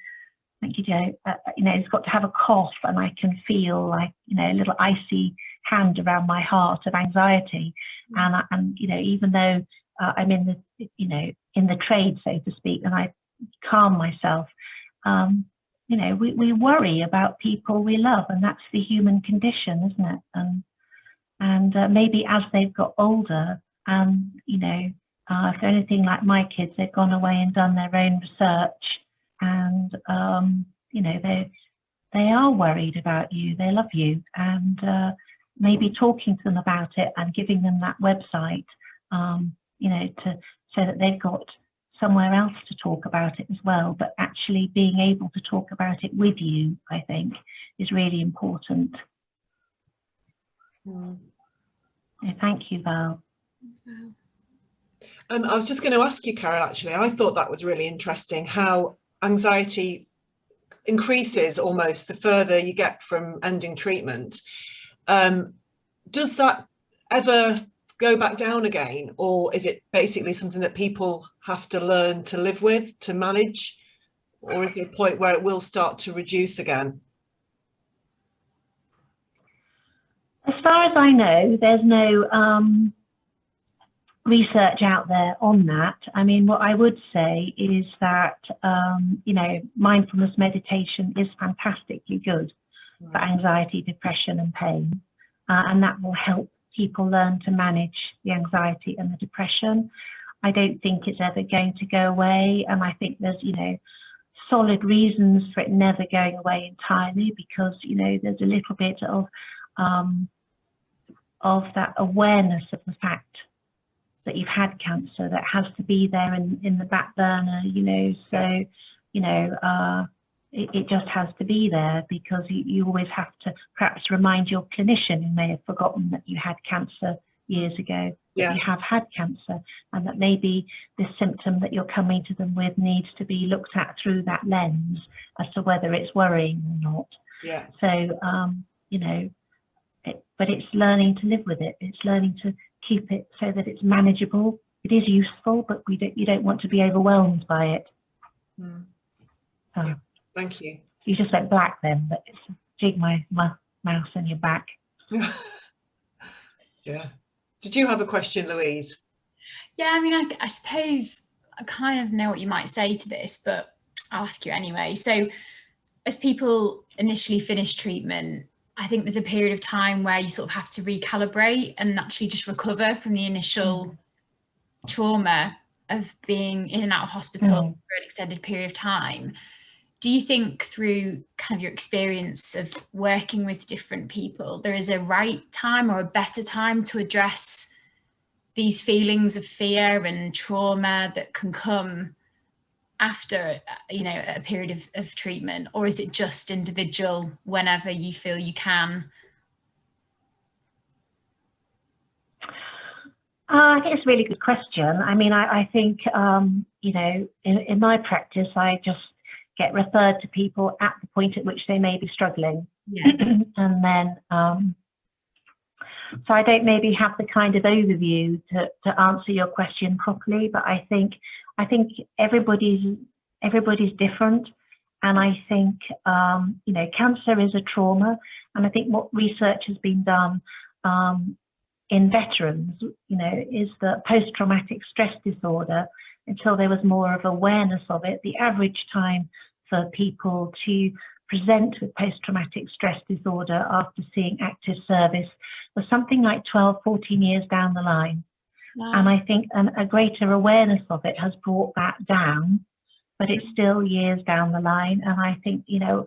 Joe. You know, he's got to have a cough, and I can feel like, you know, a little icy hand around my heart of anxiety. And you know, even though I'm in the, you know, in the trade, so to speak, and I calm myself, you know, we worry about people we love, and that's the human condition, isn't it? And maybe as they've got older, you know, if they're anything like my kids, they've gone away and done their own research, and you know, they are worried about you, they love you, and maybe talking to them about it and giving them that website, you know, so that they've got somewhere else to talk about it as well, but actually being able to talk about it with you, I think, is really important. Yeah, thank you, Val. I was just going to ask you, Carol, actually, I thought that was really interesting, how anxiety increases almost the further you get from ending treatment. Does that ever go back down again, or is it basically something that people have to learn to live with, to manage, or is there a point where it will start to reduce again? As far as I know, there's no research out there on that. I mean, what I would say is that, you know, mindfulness meditation is fantastically good for anxiety, depression and pain, and that will help people learn to manage the anxiety and the depression. I don't think it's ever going to go away, and I think there's, you know, solid reasons for it never going away entirely, because, you know, there's a little bit of that awareness of the fact that you've had cancer that has to be there in the back burner, you know. So, you know, it just has to be there, because you always have to perhaps remind your clinician who may have forgotten that you had cancer years ago, that you have had cancer, and that maybe this symptom that you're coming to them with needs to be looked at through that lens as to whether it's worrying or not. Yeah. So, you know, but it's learning to live with it. It's learning to keep it so that it's manageable. It is useful, but you don't want to be overwhelmed by it. Yeah. Thank you. You just went black then, but it's jig my mouse on your back. Yeah. Did you have a question, Louise? Yeah, I mean, I suppose I kind of know what you might say to this, but I'll ask you anyway. So as people initially finish treatment, I think there's a period of time where you sort of have to recalibrate and actually just recover from the initial trauma of being in and out of hospital for an extended period of time. Do you think through kind of your experience of working with different people, there is a right time or a better time to address these feelings of fear and trauma that can come after, you know, a period of treatment, or is it just individual whenever you feel you can? I think it's a really good question. I mean, I think, you know, in my practice, I just get referred to people at the point at which they may be struggling. And then, so I don't maybe have the kind of overview to answer your question properly, but I think everybody's different. And I think, you know, cancer is a trauma. And I think what research has been done in veterans, you know, is that post-traumatic stress disorder, until there was more of awareness of it, the average time for people to present with post-traumatic stress disorder after seeing active service was something like 12, 14 years down the line. Wow. And I think a greater awareness of it has brought that down, but it's still years down the line. And I think, you know,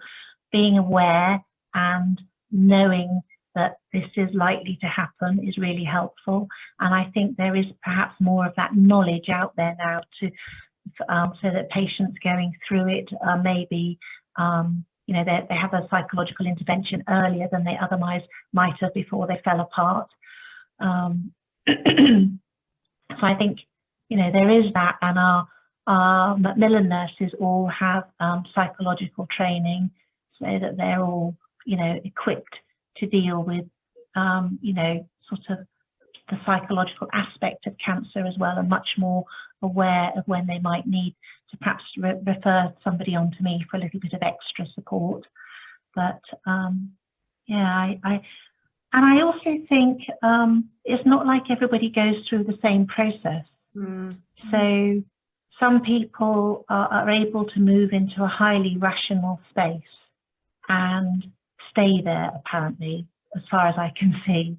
being aware and knowing that this is likely to happen is really helpful. And I think there is perhaps more of that knowledge out there now to so that patients going through it maybe, you know, they have a psychological intervention earlier than they otherwise might have before they fell apart. So I think, you know, there is that, and our Macmillan nurses all have psychological training, so that they're all, you know, equipped to deal with, you know, sort of the psychological aspect of cancer as well, and much more aware of when they might need to perhaps refer somebody on to me for a little bit of extra support. But yeah, I also think it's not like everybody goes through the same process. So some people are able to move into a highly rational space and stay there, apparently, as far as I can see.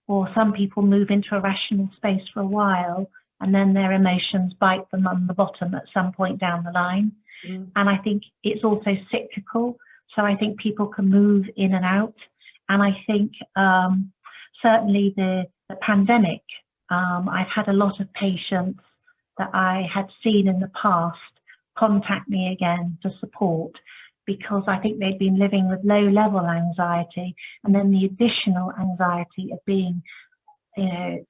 Or some people move into a rational space for a while, and then their emotions bite them on the bottom at some point down the line. And I think it's also cyclical. So I think people can move in and out. And I think certainly the pandemic, I've had a lot of patients that I had seen in the past contact me again for support, because I think they'd been living with low-level anxiety, and then the additional anxiety of being, you know,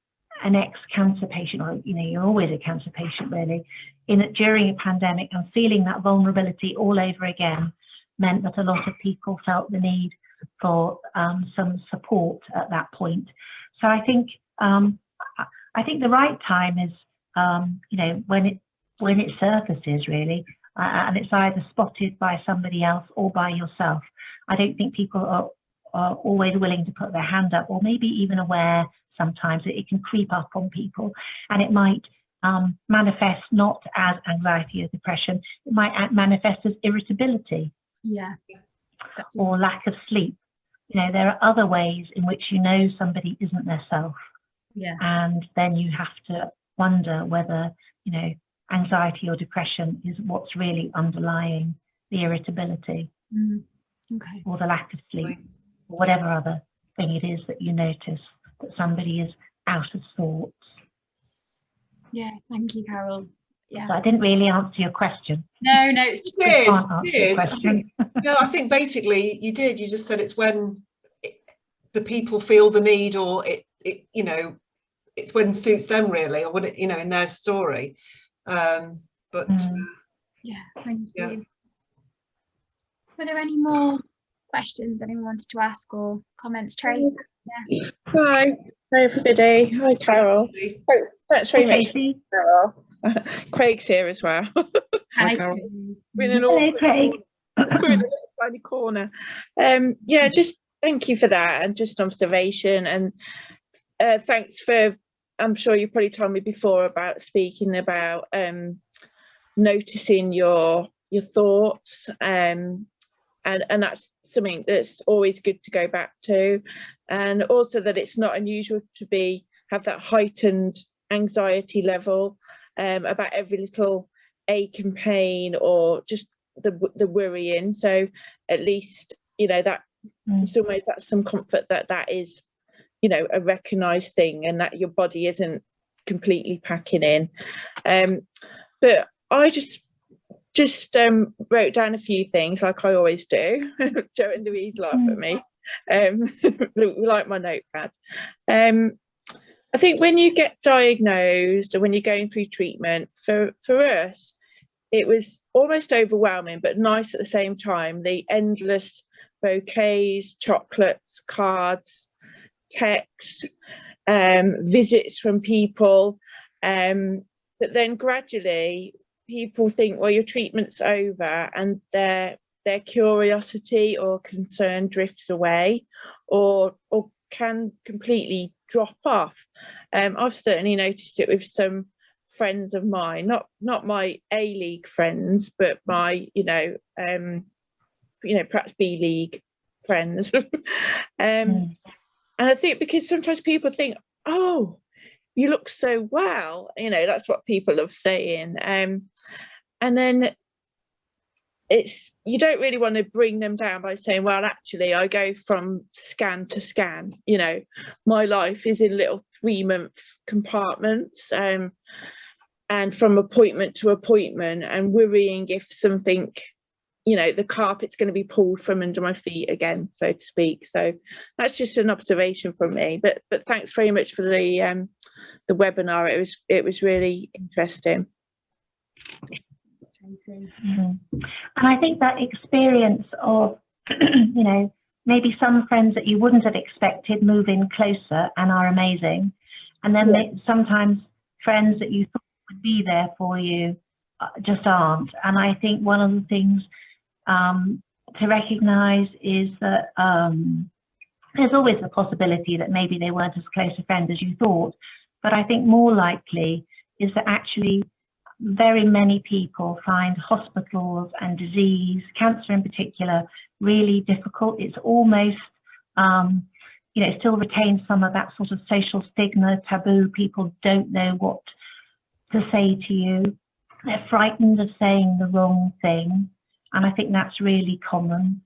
an ex-cancer patient, or you're always a cancer patient really, during a pandemic, and feeling that vulnerability all over again meant that a lot of people felt the need for some support at that point. So I think the right time is when it surfaces really, and it's either spotted by somebody else or by yourself. I don't think people are always willing to put their hand up, or maybe even aware sometimes that it can creep up on people, and it might manifest not as anxiety or depression. It might manifest as irritability, or lack of sleep. There are other ways in which somebody isn't their self, and then you have to wonder whether anxiety or depression is what's really underlying the irritability, or the lack of sleep, or whatever other thing it is that you notice that somebody is out of sorts. Yeah, thank you, Carol. Yeah, so I didn't really answer your question. No, it's just I think basically you did. You just said it's when the people feel the need, or it's when it suits them really, or when it in their story. Thank you. Were there any more questions anyone wanted to ask or comments? Tracy? Yeah. Hi everybody. Hi Carol. Thanks very much, Carol. Craig's here as well. Hi Carol. Hello, Craig. We're in a little tiny corner. Just thank you for that, and just an observation, and thanks for, I'm sure you probably told me before about speaking about noticing your thoughts, and that's something that's always good to go back to, and also that it's not unusual to have that heightened anxiety level about every little ache and pain, or just the worrying. So at least that in some ways that's some comfort that is a recognised thing, and that your body isn't completely packing in. But I just wrote down a few things, like I always do. Joe and Louise laugh at me. We like my notepad. I think when you get diagnosed, or when you're going through treatment, for us, it was almost overwhelming, but nice at the same time. The endless bouquets, chocolates, cards, texts, visits from people, but then gradually people think, well, your treatment's over, and their curiosity or concern drifts away, or can completely drop off. I've certainly noticed it with some friends of mine, not my A-League friends, but my perhaps B-League friends. And I think because sometimes people think, oh, you look so well, that's what people love saying, and then you don't really want to bring them down by saying, well, actually I go from scan to scan, my life is in little 3-month compartments, and from appointment to appointment, and worrying if something, the carpet's going to be pulled from under my feet again, so to speak. So that's just an observation from me, but thanks very much for the webinar. It was really interesting. And I think that experience of maybe some friends that you wouldn't have expected move in closer and are amazing, and then sometimes friends that you thought would be there for you just aren't. And I think one of the things to recognise is that there's always the possibility that maybe they weren't as close a friend as you thought, but I think more likely is that actually very many people find hospitals and disease, cancer in particular, really difficult. It's almost, it still retains some of that sort of social stigma, taboo. People don't know what to say to you. They're frightened of saying the wrong thing. And I think that's really common.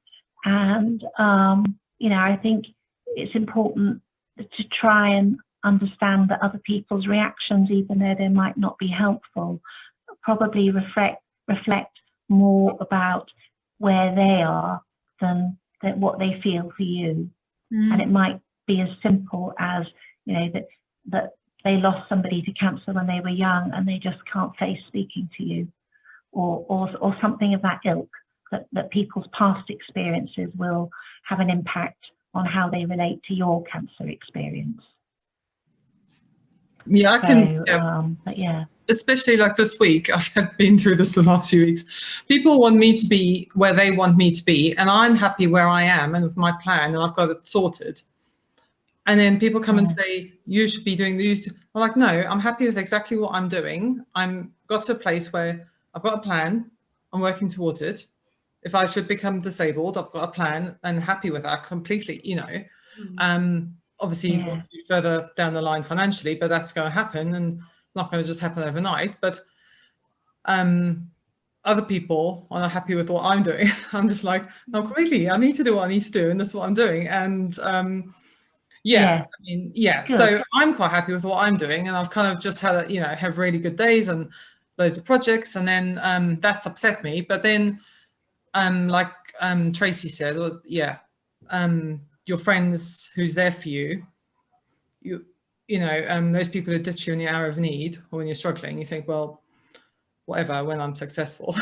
And, I think it's important to try and understand that other people's reactions, even though they might not be helpful, probably reflect more about where they are than what they feel for you. And it might be as simple as, that they lost somebody to cancer when they were young and they just can't face speaking to you, or something of that ilk, that people's past experiences will have an impact on how they relate to your cancer experience. Yeah, I can. So, but yeah. Especially like this week, I've been through this the last few weeks. People want me to be where they want me to be, and I'm happy where I am and with my plan, and I've got it sorted. And then people come and say, you should be doing these. I'm like, no, I'm happy with exactly what I'm doing. I'm got to a place where I've got a plan. I'm working towards it. If I should become disabled, I've got a plan and happy with that completely, you know. Obviously, you want to be further down the line financially, but that's going to happen and not going to just happen overnight. But other people are not happy with what I'm doing. I'm just like, no, completely, I need to do what I need to do, and this is what I'm doing. And I mean, so I'm quite happy with what I'm doing, and I've kind of just had, you know, have really good days and loads of projects, and then that's upset me. But then, like Tracy said, well, your friends who's there for you, you know, those people who ditch you in the hour of need or when you're struggling, you think, well, whatever, when I'm successful.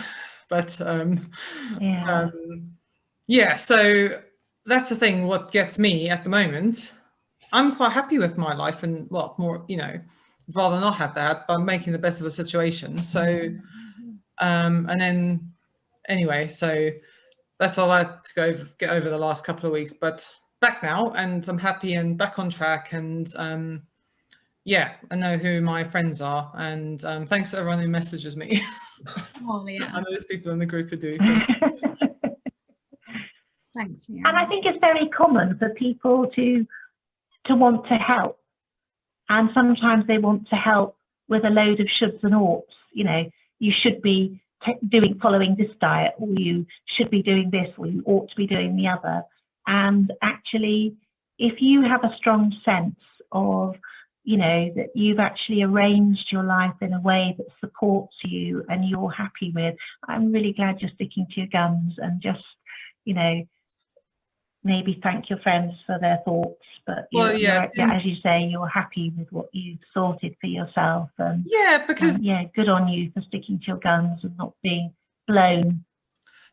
But so that's the thing. What gets me at the moment, I'm quite happy with my life, and well, more, you know, rather not have that, but I'm making the best of a situation. So and then anyway, so that's all I had to get over the last couple of weeks, but back now, and I'm happy and back on track. And I know who my friends are, and thanks to everyone who messages me. Oh, yeah. I know there's people in the group who do. Thanks. Yeah. And I think it's very common for people to want to help, and sometimes they want to help with a load of shoulds and oughts. You know, you should be following this diet, or you should be doing this, or you ought to be doing the other. And actually, if you have a strong sense of, you know, that you've actually arranged your life in a way that supports you and you're happy with, I'm really glad you're sticking to your guns, and just, you know, maybe thank your friends for their thoughts, but you're, as you say, you're happy with what you've sorted for yourself. And because good on you for sticking to your guns and not being blown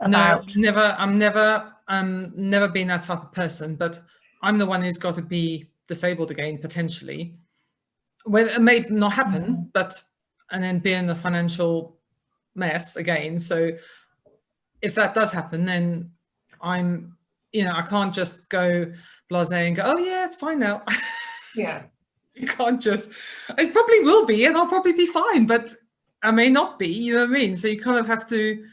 about. No, I'm never been that type of person, but I'm the one who's got to be disabled again, potentially. Well, it may not happen, and then be in the financial mess again. So if that does happen, then I'm, you know, I can't just go blasé and go, oh yeah, it's fine now. Yeah. You can't just, it probably will be, and I'll probably be fine, but I may not be, you know what I mean? So you kind of have to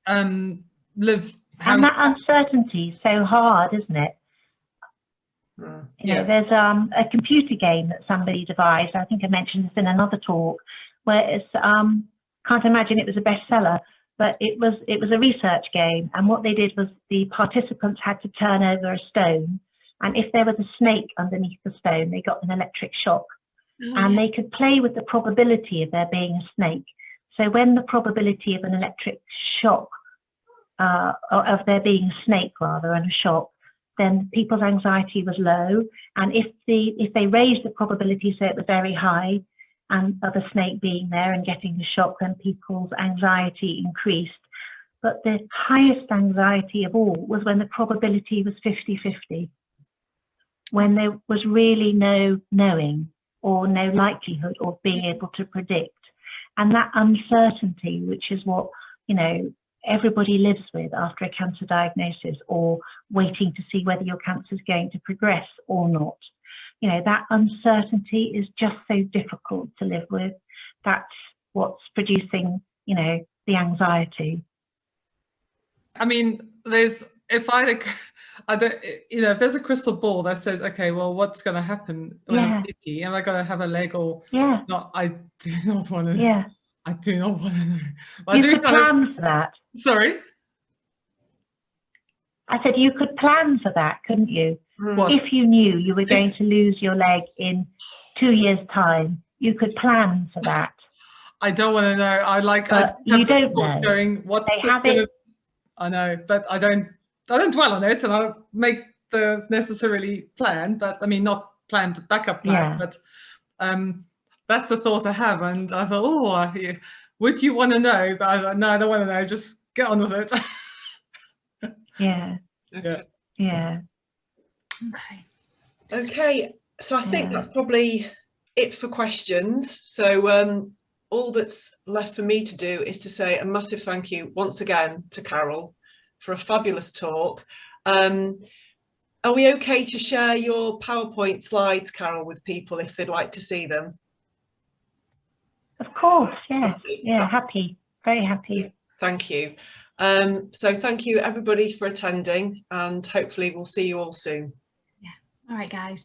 live. And that uncertainty is so hard, isn't it? You know, there's a computer game that somebody devised, I think I mentioned this in another talk, where it's, can't imagine it was a bestseller, but it was a research game, and what they did was the participants had to turn over a stone, and if there was a snake underneath the stone, they got an electric shock, and they could play with the probability of there being a snake. So when the probability of an electric shock, of there being a snake rather, and a shock, then people's anxiety was low, and if they raised the probability so it was very high, and of a snake being there and getting the shock, then people's anxiety increased. But the highest anxiety of all was when the probability was 50-50, when there was really no knowing or no likelihood of being able to predict. And that uncertainty, which is what, you know, everybody lives with after a cancer diagnosis, or waiting to see whether your cancer is going to progress or not. You know, that uncertainty is just so difficult to live with. That's what's producing, you know, the anxiety. I mean, if there's a crystal ball that says, okay, well, what's going to happen when I'm 50? Am I going to have a leg or not? I do not want to. Yeah. I do not want to know. You could plan for that. Sorry? I said you could plan for that, couldn't you? What? If you knew you were going to lose your leg in 2 years' time, you could plan for that. I don't want to know. You don't know. Going, I know, but I don't dwell on it, and I make the necessarily plan. But I mean, not backup plan. But that's a thought I have, and I thought, oh, would you want to know? But I thought, no, I don't want to know. Just get on with it. Yeah. Okay. Yeah. Okay. So I think that's probably it for questions. So all that's left for me to do is to say a massive thank you once again to Carol for a fabulous talk. Are we okay to share your PowerPoint slides, Carol, with people if they'd like to see them? Of course, yes. Yeah, happy, very happy. Thank you. So thank you everybody for attending, and hopefully we'll see you all soon. Yeah. All right, guys.